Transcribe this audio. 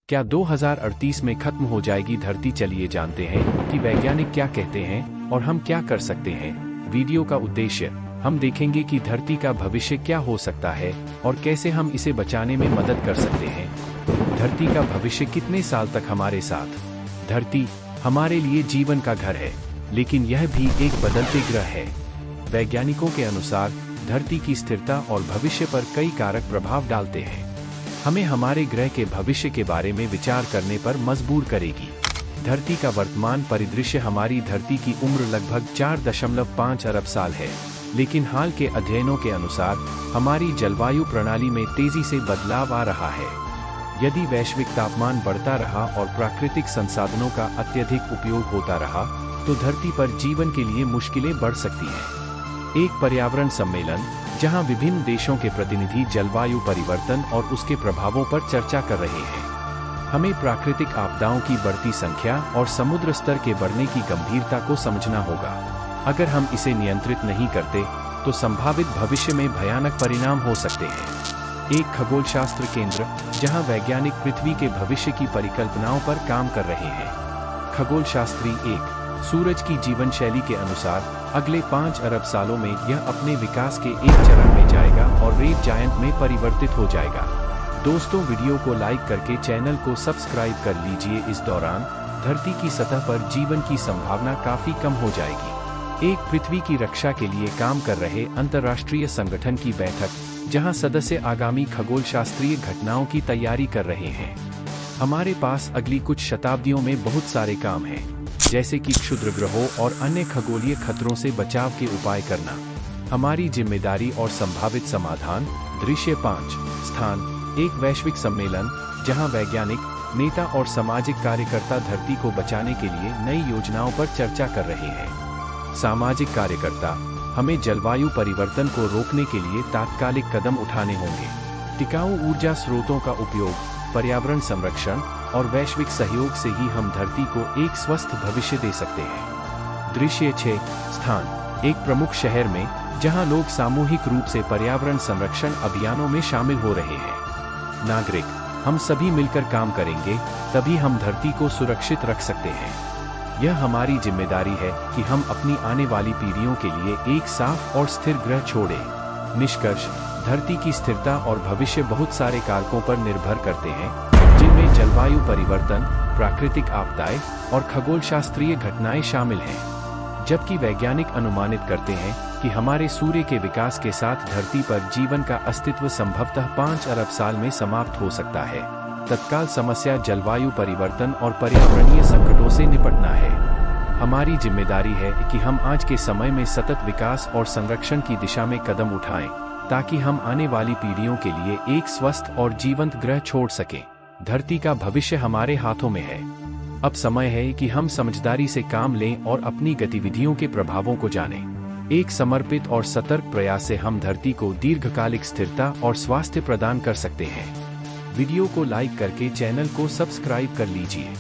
क्या 2038 में खत्म हो जाएगी धरती? चलिए जानते हैं कि वैज्ञानिक क्या कहते हैं और हम क्या कर सकते हैं। वीडियो का उद्देश्य हम देखेंगे कि धरती का भविष्य क्या हो सकता है और कैसे हम इसे बचाने में मदद कर सकते हैं। धरती का भविष्य कितने साल तक हमारे साथ? धरती हमारे लिए जीवन का घर है, लेकिन यह भी एक बदलते ग्रह है। वैज्ञानिकों के अनुसार धरती की स्थिरता और भविष्य पर कई कारक प्रभाव डालते हैं। हमें हमारे ग्रह के भविष्य के बारे में विचार करने पर मजबूर करेगी। धरती का वर्तमान परिदृश्य हमारी धरती की उम्र लगभग 4.5 अरब साल है, लेकिन हाल के अध्ययनों के अनुसार हमारी जलवायु प्रणाली में तेजी से बदलाव आ रहा है। यदि वैश्विक तापमान बढ़ता रहा और प्राकृतिक संसाधनों का अत्यधिक उपयोग होता रहा, तो धरती पर जीवन के लिए मुश्किलें बढ़ सकती हैं। एक पर्यावरण सम्मेलन जहां विभिन्न देशों के प्रतिनिधि जलवायु परिवर्तन और उसके प्रभावों पर चर्चा कर रहे हैं। हमें प्राकृतिक आपदाओं की बढ़ती संख्या और समुद्र स्तर के बढ़ने की गंभीरता को समझना होगा। अगर हम इसे नियंत्रित नहीं करते, तो संभावित भविष्य में भयानक परिणाम हो सकते हैं। एक खगोलशास्त्र केंद्र जहां वैज्ञानिक पृथ्वी के भविष्य की परिकल्पनाओं पर काम कर रहे हैं। खगोलशास्त्री एक सूरज की जीवन शैली के अनुसार अगले 5 अरब सालों में यह अपने विकास के एक चरण में जाएगा और रेड जायंट में परिवर्तित हो जाएगा। दोस्तों, वीडियो को लाइक करके चैनल को सब्सक्राइब कर लीजिए। इस दौरान धरती की सतह पर जीवन की संभावना काफी कम हो जाएगी। एक पृथ्वी की रक्षा के लिए काम कर रहे अंतर्राष्ट्रीय संगठन की बैठक, जहां सदस्य आगामी खगोलशास्त्रीय घटनाओं की तैयारी कर रहे हैं। हमारे पास अगली कुछ शताब्दियों में बहुत सारे काम हैं, जैसे कि क्षुद्र ग्रहों और अन्य खगोलीय खतरों से बचाव के उपाय करना। हमारी जिम्मेदारी और संभावित समाधान। दृश्य 5 स्थान एक वैश्विक सम्मेलन जहां वैज्ञानिक, नेता और सामाजिक कार्यकर्ता धरती को बचाने के लिए नई योजनाओं पर चर्चा कर रहे हैं। सामाजिक कार्यकर्ता, हमें जलवायु परिवर्तन को रोकने के लिए तात्कालिक कदम उठाने होंगे। टिकाऊ ऊर्जा स्रोतों का उपयोग, पर्यावरण संरक्षण और वैश्विक सहयोग से ही हम धरती को एक स्वस्थ भविष्य दे सकते हैं। दृश्य 6 स्थान एक प्रमुख शहर में जहां लोग सामूहिक रूप से पर्यावरण संरक्षण अभियानों में शामिल हो रहे हैं। नागरिक, हम सभी मिलकर काम करेंगे, तभी हम धरती को सुरक्षित रख सकते हैं। यह हमारी जिम्मेदारी है कि हम अपनी आने वाली पीढ़ियों के लिए एक साफ और स्थिर ग्रह छोड़ें। निष्कर्ष, धरती की स्थिरता और भविष्य बहुत सारे कारकों पर निर्भर करते हैं, जिनमें जलवायु परिवर्तन, प्राकृतिक आपदाएं और खगोलशास्त्रीय घटनाएं शामिल हैं। जबकि वैज्ञानिक अनुमानित करते हैं कि हमारे सूर्य के विकास के साथ धरती पर जीवन का अस्तित्व संभवतः 5 अरब साल में समाप्त हो सकता है। तत्काल समस्या जलवायु परिवर्तन और पर्यावरणीय संकटों से निपटना है। हमारी जिम्मेदारी है कि हम आज के समय में सतत विकास और संरक्षण की दिशा में कदम उठाएं, ताकि हम आने वाली पीढ़ियों के लिए एक स्वस्थ और जीवंत ग्रह छोड़ सकें। धरती का भविष्य हमारे हाथों में है। अब समय है कि हम समझदारी से काम लें और अपनी गतिविधियों के प्रभावों को जानें। एक समर्पित और सतर्क प्रयास से हम धरती को दीर्घकालिक स्थिरता और स्वास्थ्य प्रदान कर सकते हैं। वीडियो को लाइक करके चैनल को सब्सक्राइब कर लीजिए।